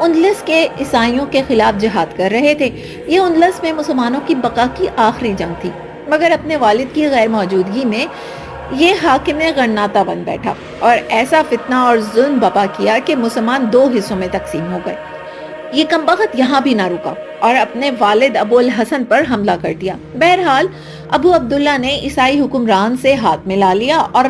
اندلس کے عیسائیوں کے خلاف جہاد کر رہے تھے۔ یہ اندلس میں مسلمانوں کی بقا کی آخری جنگ تھی، مگر اپنے والد کی غیر موجودگی میں یہ حاکم غرناطہ بن بیٹھا اور ایسا فتنہ اور ظلم بپا کیا کہ مسلمان 2 حصوں میں تقسیم ہو گئے۔ یہ کمبخت یہاں بھی نہ رکا اور اپنے والد ابو الحسن پر حملہ کر دیا۔ بہرحال ابو عبداللہ نے عیسائی حکمران سے ہاتھ ملا لیا اور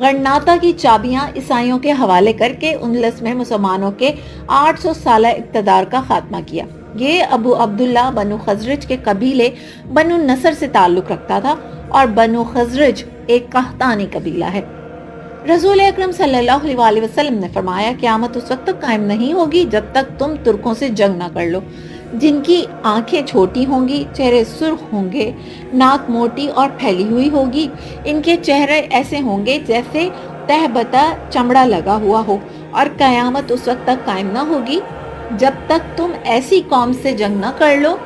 غرناطہ کی چابیاں عیسائیوں کے حوالے کر کے اندلس میں مسلمانوں کے 800 سالہ اقتدار کا خاتمہ کیا۔ یہ ابو عبداللہ بنو خزرج کے قبیلے بنو نصر سے تعلق رکھتا تھا اور بنو خزرج ایک قحطانی قبیلہ ہے۔ رسول اکرم صلی اللہ علیہ وسلم نے فرمایا قیامت اس وقت تک قائم نہیں ہوگی جب تک تم ترکوں سے جنگ نہ کر لو، جن کی آنکھیں چھوٹی ہوں گی، چہرے سرخ ہوں گے، ناک موٹی اور پھیلی ہوئی ہوگی، ان کے چہرے ایسے ہوں گے جیسے تہ بتا چمڑا لگا ہوا ہو، اور قیامت اس وقت تک قائم نہ ہوگی جب تک تم ایسی قوم سے جنگ نہ کر لو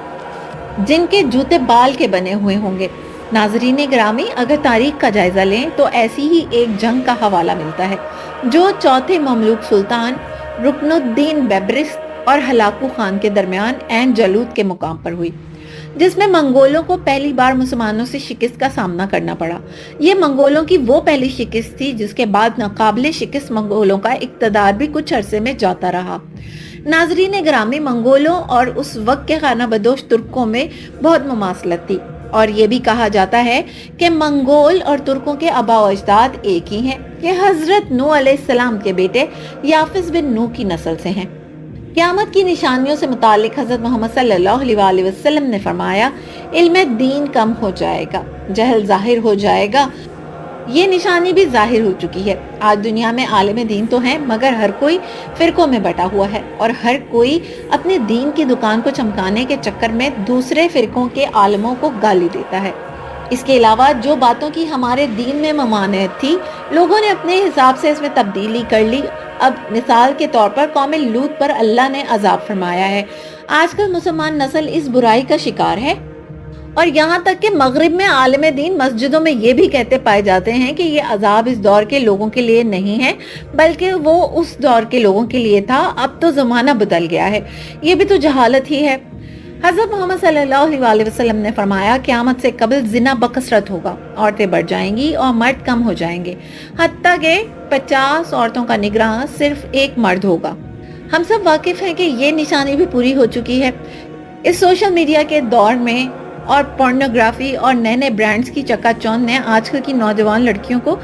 جن کے جوتے بال کے بنے ہوئے ہوں گے۔ ناظرین گرامی، اگر تاریخ کا جائزہ لیں تو ایسی ہی ایک جنگ کا حوالہ ملتا ہے جو چوتھے مملوک سلطان رکن الدین بیبرس اور ہلاکو خان کے درمیان عین جالوت کے مقام پر ہوئی، جس میں منگولوں کو پہلی بار مسلمانوں سے شکست کا سامنا کرنا پڑا۔ یہ منگولوں کی وہ پہلی شکست تھی جس کے بعد ناقابل شکست منگولوں کا اقتدار بھی کچھ عرصے میں جاتا رہا۔ ناظرین گرامی، منگولوں اور اس وقت کے خانہ بدوش ترکوں میں بہت مماثلت تھی، اور یہ بھی کہا جاتا ہے کہ منگول اور ترکوں کے آباء و اجداد ایک ہی ہیں، یہ حضرت نوح علیہ السلام کے بیٹے یافس بن نوح کی نسل سے ہیں۔ قیامت کی نشانیوں سے متعلق حضرت محمد صلی اللہ علیہ وسلم نے فرمایا علم دین کم ہو جائے گا، جہل ظاہر ہو جائے گا۔ یہ نشانی بھی ظاہر ہو چکی ہے۔ آج دنیا میں عالم دین تو ہیں، مگر ہر کوئی فرقوں میں بٹا ہوا ہے اور ہر کوئی اپنے دین کی دکان کو چمکانے کے چکر میں دوسرے فرقوں کے عالموں کو گالی دیتا ہے۔ اس کے علاوہ جو باتوں کی ہمارے دین میں ممانعت تھی، لوگوں نے اپنے حساب سے اس میں تبدیلی کر لی۔ اب مثال کے طور پر قوم لوط پر اللہ نے عذاب فرمایا ہے۔ آج کل مسلمان نسل اس برائی کا شکار ہے، اور یہاں تک کہ مغرب میں عالم دین مسجدوں میں یہ بھی کہتے پائے جاتے ہیں کہ یہ عذاب اس دور کے لوگوں کے لیے نہیں ہے بلکہ وہ اس دور کے لوگوں کے لیے تھا، اب تو زمانہ بدل گیا ہے۔ یہ بھی تو جہالت ہی ہے۔ حضرت محمد صلی اللہ علیہ وسلم نے فرمایا قیامت سے قبل زنا بکثرت ہوگا، عورتیں بڑھ جائیں گی اور مرد کم ہو جائیں گے، حتیٰ کہ 50 عورتوں کا نگراں صرف ایک مرد ہوگا۔ ہم سب واقف ہیں کہ یہ نشانی بھی پوری ہو چکی ہے۔ اس سوشل میڈیا کے دور میں اور پورنوگرافی اور نئے نئے برانڈز کی چکا چوند نے آج کل کی نوجوان لڑکیوں کو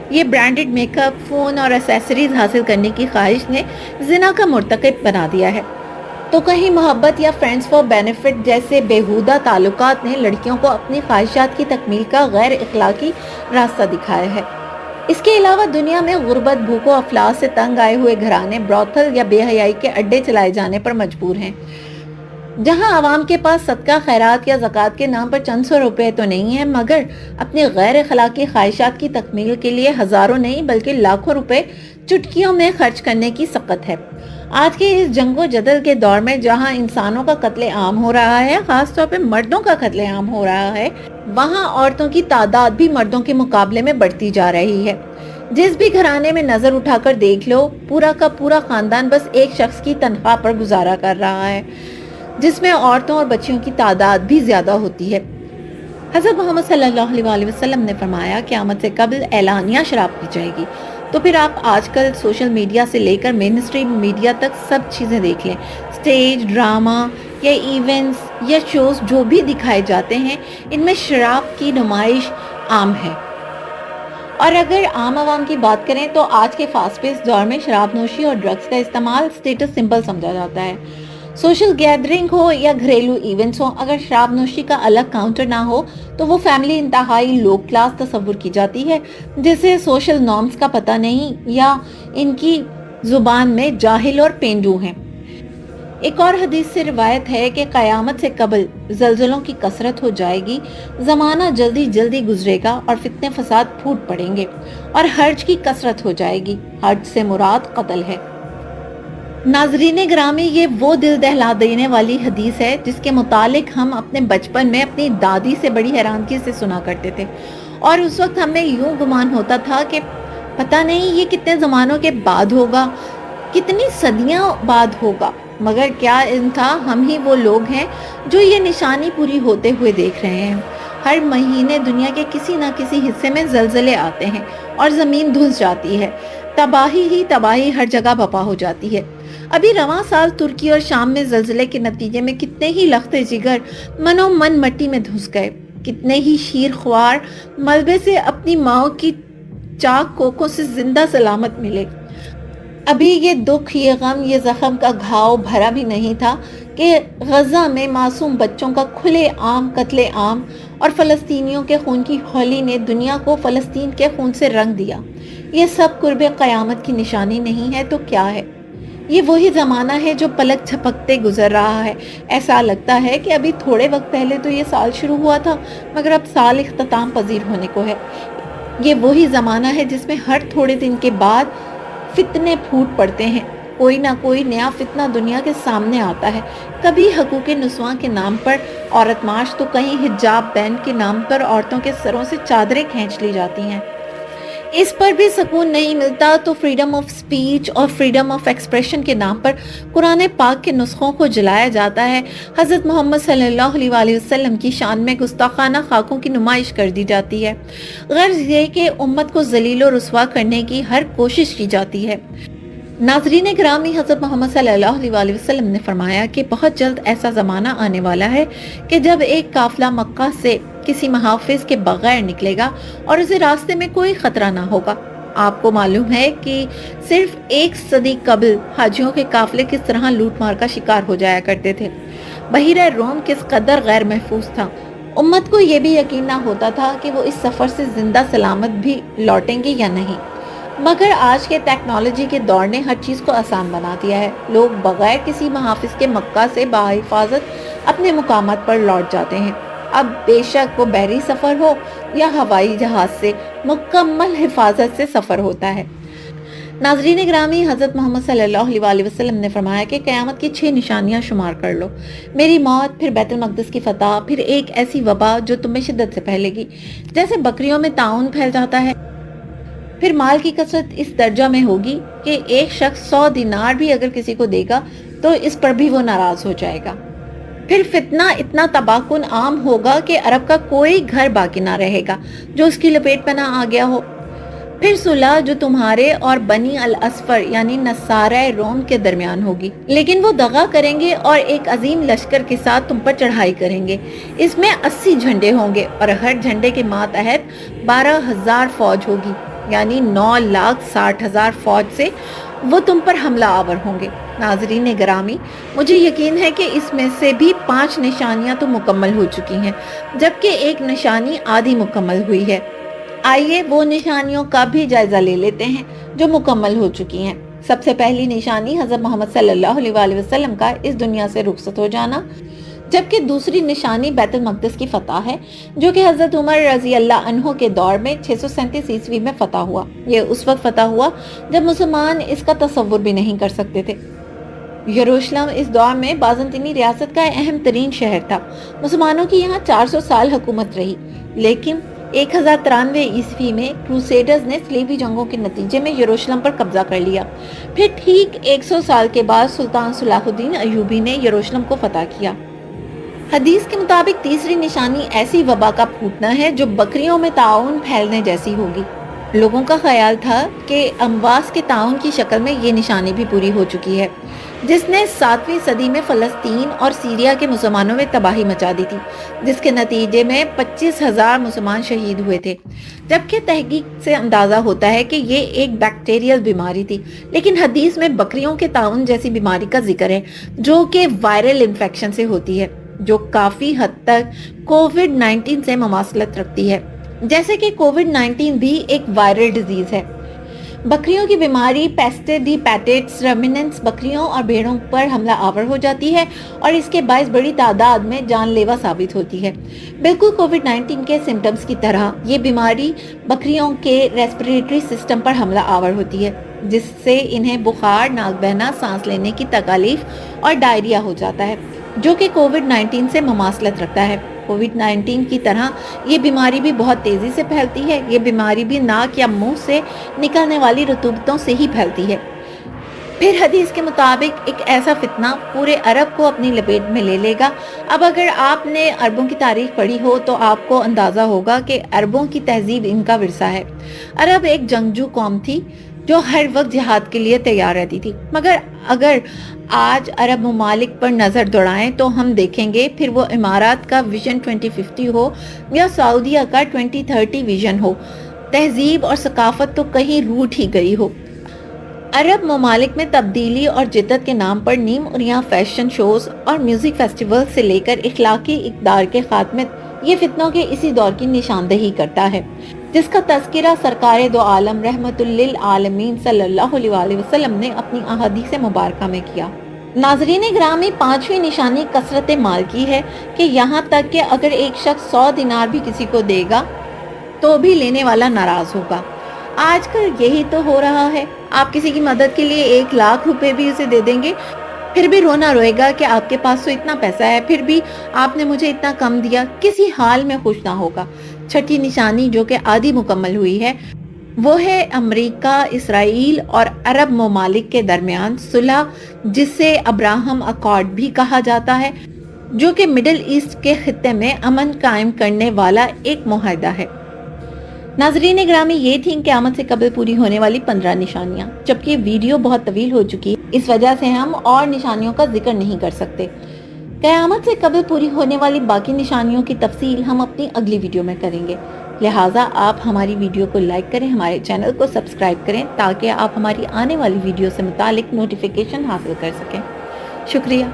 یہ برانڈڈ میک اپ، فون اور ایسیسریز حاصل کرنے کی خواہش نے زنا کا مرتکب بنا دیا ہے، تو کہیں محبت یا فرینڈز فار بینیفٹ جیسے بیہودہ تعلقات نے لڑکیوں کو اپنی خواہشات کی تکمیل کا غیر اخلاقی راستہ دکھایا ہے۔ اس کے علاوہ دنیا میں غربت، بھوک و افلاس سے تنگ آئے ہوئے گھرانے بروتھل یا بے حیائی کے اڈے چلائے جانے پر مجبور ہیں، جہاں عوام کے پاس صدقہ خیرات یا زکوٰۃ کے نام پر چند سو روپے تو نہیں ہیں، مگر اپنی غیر اخلاقی خواہشات کی تکمیل کے لیے ہزاروں نہیں بلکہ لاکھوں روپے چٹکیوں میں خرچ کرنے کی سقط ہے۔ آج کے اس جنگ و جدل کے دور میں جہاں انسانوں کا قتل عام ہو رہا ہے، خاص طور پہ مردوں کا قتل عام ہو رہا ہے، وہاں عورتوں کی تعداد بھی مردوں کے مقابلے میں بڑھتی جا رہی ہے۔ جس بھی گھرانے میں نظر اٹھا کر دیکھ لو، پورا کا پورا خاندان بس ایک شخص کی تنخواہ پر گزارا کر رہا ہے، جس میں عورتوں اور بچیوں کی تعداد بھی زیادہ ہوتی ہے۔ حضرت محمد صلی اللہ علیہ وسلم نے فرمایا قیامت سے قبل اعلانیہ شراب پی جائے گی۔ تو پھر آپ آج کل سوشل میڈیا سے لے کر مین اسٹریم میڈیا تک سب چیزیں دیکھ لیں، سٹیج ڈرامہ یا ایونٹس یا شوز جو بھی دکھائے جاتے ہیں، ان میں شراب کی نمائش عام ہے۔ اور اگر عام عوام کی بات کریں تو آج کے فاسٹ پیس دور میں شراب نوشی اور ڈرگز کا استعمال اسٹیٹس سمبل سمجھا جاتا ہے۔ سوشل گیدرنگ ہو یا گھریلو ایونٹس ہو، اگر شراب نوشی کا الگ کاؤنٹر نہ ہو تو وہ فیملی انتہائی لو کلاس تصور کی جاتی ہے، جسے سوشل نارمز کا پتہ نہیں یا ان کی زبان میں جاہل اور پینڈو ہیں۔ ایک اور حدیث سے روایت ہے کہ قیامت سے قبل زلزلوں کی کثرت ہو جائے گی، زمانہ جلدی جلدی گزرے گا اور فتنے فساد پھوٹ پڑیں گے اور حرج کی کثرت ہو جائے گی۔ حرج سے مراد قتل ہے۔ ناظرین گرامی، یہ وہ دل دہلا دینے والی حدیث ہے جس کے متعلق ہم اپنے بچپن میں اپنی دادی سے بڑی حیرانگی سے سنا کرتے تھے، اور اس وقت ہمیں یوں گمان ہوتا تھا کہ پتہ نہیں یہ کتنے زمانوں کے بعد ہوگا، کتنی صدیاں بعد ہوگا۔ مگر کیا انتہا ہم ہی وہ لوگ ہیں جو یہ نشانی پوری ہوتے ہوئے دیکھ رہے ہیں۔ ہر مہینے دنیا کے کسی نہ کسی حصے میں زلزلے آتے ہیں اور زمین دھنس جاتی ہے، تباہی ہی تباہی ہر جگہ بپا ہو جاتی ہے۔ ابھی رواں سال ترکی اور شام میں زلزلے کے نتیجے میں کتنے ہی لختے جگر منو من مٹی میں دھس گئے، کتنے ہی شیر خوار ملبے سے اپنی ماؤں کی چاک کوکھوں سے زندہ سلامت ملے۔ ابھی یہ دکھ، یہ غم، یہ زخم کا گھاؤ بھرا بھی نہیں تھا کہ غزہ میں معصوم بچوں کا کھلے عام قتل عام اور فلسطینیوں کے خون کی ہولی نے دنیا کو فلسطین کے خون سے رنگ دیا۔ یہ سب قرب قیامت کی نشانی نہیں ہے تو کیا ہے؟ یہ وہی زمانہ ہے جو پلک جھپکتے گزر رہا ہے۔ ایسا لگتا ہے کہ ابھی تھوڑے وقت پہلے تو یہ سال شروع ہوا تھا، مگر اب سال اختتام پذیر ہونے کو ہے۔ یہ وہی زمانہ ہے جس میں ہر تھوڑے دن کے بعد فتنے پھوٹ پڑتے ہیں، کوئی نہ کوئی نیا فتنہ دنیا کے سامنے آتا ہے۔ کبھی حقوق نسواں کے نام پر عورت مارچ، تو کہیں حجاب بین کے نام پر عورتوں کے سروں سے چادریں کھینچ لی جاتی ہیں۔ اس پر بھی سکون نہیں ملتا تو فریڈم آف سپیچ اور فریڈم آف ایکسپریشن کے نام پر قرآن پاک کے نسخوں کو جلایا جاتا ہے، حضرت محمد صلی اللہ علیہ وآلہ وسلم کی شان میں گستاخانہ خاکوں کی نمائش کر دی جاتی ہے، غرض یہ کہ امت کو ذلیل و رسوا کرنے کی ہر کوشش کی جاتی ہے۔ ناظرین گرامی، حضرت محمد صلی اللہ علیہ وآلہ وسلم نے فرمایا کہ بہت جلد ایسا زمانہ آنے والا ہے کہ جب ایک قافلہ مکہ سے کسی محافظ کے بغیر نکلے گا اور اسے راستے میں کوئی خطرہ نہ ہوگا۔ آپ کو معلوم ہے کہ صرف 1 صدی قبل حاجیوں کے قافلے کس طرح لوٹ مار کا شکار ہو جایا کرتے تھے، بحیرہ روم کس قدر غیر محفوظ تھا۔ امت کو یہ بھی یقین نہ ہوتا تھا کہ وہ اس سفر سے زندہ سلامت بھی لوٹیں گے یا نہیں، مگر آج کے ٹیکنالوجی کے دور نے ہر چیز کو آسان بنا دیا ہے۔ لوگ بغیر کسی محافظ کے مکہ سے بحفاظت اپنے مقامات پر لوٹ جاتے ہیں۔ اب بے شک وہ بحری سفر ہو یا ہوائی جہاز سے، مکمل حفاظت سے سفر ہوتا ہے۔ ناظرین گرامی، حضرت محمد صلی اللہ علیہ وآلہ وسلم نے فرمایا کہ قیامت کی 6 نشانیاں شمار کر لو: میری موت، پھر بیت المقدس کی فتح، پھر ایک ایسی وبا جو تم میں شدت سے پھیلے گی جیسے بکریوں میں طاعون پھیل جاتا ہے، پھر مال کی کثرت اس درجہ میں ہوگی کہ ایک شخص 100 دینار بھی اگر کسی کو دے گا تو اس پر بھی وہ ناراض ہو جائے گا، پھر فتنہ اتنا تباہ کن عام ہوگا کہ عرب کا کوئی گھر باقی نہ رہے گا جو اس کی لپیٹ میں نہ آ گیا ہو، پھر صلح جو تمہارے اور بنی الاصفر یعنی نصارہ روم کے درمیان ہوگی، لیکن وہ دغا کریں گے اور ایک عظیم لشکر کے ساتھ تم پر چڑھائی کریں گے۔ اس میں 80 جھنڈے ہوں گے اور ہر جھنڈے کے ماتحت 12,000 فوج ہوگی، یعنی 9,60,000 فوج سے وہ تم پر حملہ آور ہوں گے۔ ناظرین گرامی، مجھے یقین ہے کہ اس میں سے بھی 5 نشانیاں تو مکمل ہو چکی ہیں، جبکہ ایک نشانی آدھی مکمل ہوئی ہے۔ آئیے وہ نشانیوں کا بھی جائزہ لے لیتے ہیں جو مکمل ہو چکی ہیں۔ سب سے پہلی نشانی حضرت محمد صلی اللہ علیہ وآلہ وسلم کا اس دنیا سے رخصت ہو جانا، جبکہ دوسری نشانی بیت المقدس کی فتح ہے، جو کہ حضرت عمر رضی اللہ عنہ کے دور میں 637 عیسوی میں فتح ہوا۔ یہ اس وقت فتح ہوا جب مسلمان اس کا تصور بھی نہیں کر سکتے تھے۔ یروشلم اس دور میں بازنطینی ریاست کا اہم ترین شہر تھا۔ مسلمانوں کی یہاں 400 سال حکومت رہی، لیکن 1093 عیسوی میں کروسیڈرز نے صلیبی جنگوں کے نتیجے میں یروشلم پر قبضہ کر لیا۔ پھر ٹھیک 100 سال کے بعد سلطان صلاح الدین ایوبی نے یروشلم کو فتح کیا۔ حدیث کے مطابق تیسری نشانی ایسی وبا کا پھوٹنا ہے جو بکریوں میں طاعون پھیلنے جیسی ہوگی۔ لوگوں کا خیال تھا کہ امواس کے طاعون کی شکل میں یہ نشانی بھی پوری ہو چکی ہے، جس نے 7ویں صدی میں فلسطین اور سیریا کے مسلمانوں میں تباہی مچا دی تھی، جس کے نتیجے میں 25,000 مسلمان شہید ہوئے تھے، جبکہ تحقیق سے اندازہ ہوتا ہے کہ یہ ایک بیکٹیریل بیماری تھی، لیکن حدیث میں بکریوں کے طاعون جیسی بیماری کا ذکر ہے جو کہ وائرل انفیکشن سے ہوتی ہے، جو کافی حد تک کووڈ-19 سے مماثلت رکھتی ہے، جیسے کہ کووڈ-19 بھی ایک وائرل ڈیزیز ہے۔ بکریوں کی بیماری پیسٹڈی پیٹیٹس رمیننٹس بکریوں اور بھیڑوں پر حملہ آور ہو جاتی ہے اور اس کے باعث بڑی تعداد میں جان لیوا ثابت ہوتی ہے۔ بالکل کووڈ-19 کے سمٹمز کی طرح یہ بیماری بکریوں کے ریسپریٹری سسٹم پر حملہ آور ہوتی ہے، جس سے انہیں بخار، ناک بہنا، سانس لینے کی تکالیف اور ڈائریا ہو جاتا ہے، جو کہ کووڈ-19 سے مماثلت رکھتا ہے۔ کووڈ-19 کی طرح یہ بیماری بھی بہت تیزی سے پھیلتی ہے۔ یہ بیماری بھی ناک یا منہ سے نکلنے والی رطوبتوں سے ہی پھیلتی ہے۔ پھر حدیث کے مطابق ایک ایسا فتنہ پورے عرب کو اپنی لپیٹ میں لے لے گا۔ اب اگر آپ نے عربوں کی تاریخ پڑھی ہو تو آپ کو اندازہ ہوگا کہ عربوں کی تہذیب ان کا ورثہ ہے۔ عرب ایک جنگجو قوم تھی جو ہر وقت جہاد کے لیے تیار رہتی تھی، مگر اگر آج عرب ممالک پر نظر دوڑائیں تو ہم دیکھیں گے، پھر وہ امارات کا ویژن 2050 ہو یا سعودیہ کا 2030 ویژن ہو، تہذیب اور ثقافت تو کہیں روٹ ہی گئی ہو۔ عرب ممالک میں تبدیلی اور جدت کے نام پر نیم اریاں فیشن شوز اور میوزک فیسٹیول سے لے کر اخلاقی اقدار کے خاتمے، یہ فتنوں کے اسی دور کی نشاندہی کرتا ہے جس کا تذکرہ سرکار دو عالم رحمت للعالمین صلی اللہ علیہ وسلم نے اپنی احادیث مبارکہ میں کیا۔ ناظرین گرامی، پانچویں نشانی کثرت مال کی ہے کہ یہاں تک کہ اگر ایک شخص 100 دینار بھی کسی کو دے گا تو بھی لینے والا ناراض ہوگا۔ آج کل یہی تو ہو رہا ہے، آپ کسی کی مدد کے لیے 1,00,000 روپے بھی اسے دے دیں گے، پھر بھی رونا روئے گا کہ آپ کے پاس تو اتنا پیسہ ہے، پھر بھی آپ نے مجھے اتنا کم دیا، کسی حال میں خوش نہ ہوگا۔ چھٹی نشانی جو کہ آدھی مکمل ہوئی ہے وہ ہے امریکہ، اسرائیل اور عرب ممالک کے درمیان صلح، جسے ابراہم اکارڈ بھی کہا جاتا ہے، جو کہ مڈل ایسٹ کے خطے میں امن قائم کرنے والا ایک معاہدہ ہے۔ ناظرین گرامی، یہ تھیں قیامت سے قبل پوری ہونے والی 15 نشانیاں، جبکہ ویڈیو بہت طویل ہو چکی ہے، اس وجہ سے ہم اور نشانیوں کا ذکر نہیں کر سکتے۔ قیامت سے قبل پوری ہونے والی باقی نشانیوں کی تفصیل ہم اپنی اگلی ویڈیو میں کریں گے، لہٰذا آپ ہماری ویڈیو کو لائک کریں، ہمارے چینل کو سبسکرائب کریں تاکہ آپ ہماری آنے والی ویڈیو سے متعلق نوٹیفیکیشن حاصل کر سکیں۔ شکریہ۔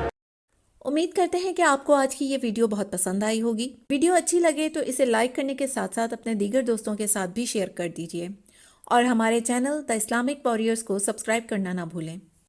امید کرتے ہیں کہ آپ کو آج کی یہ ویڈیو بہت پسند آئی ہوگی۔ ویڈیو اچھی لگے تو اسے لائک کرنے کے ساتھ ساتھ اپنے دیگر دوستوں کے ساتھ بھی شیئر کر دیجئے، اور ہمارے چینل دی اسلامک واریئرز کو سبسکرائب کرنا نہ بھولیں۔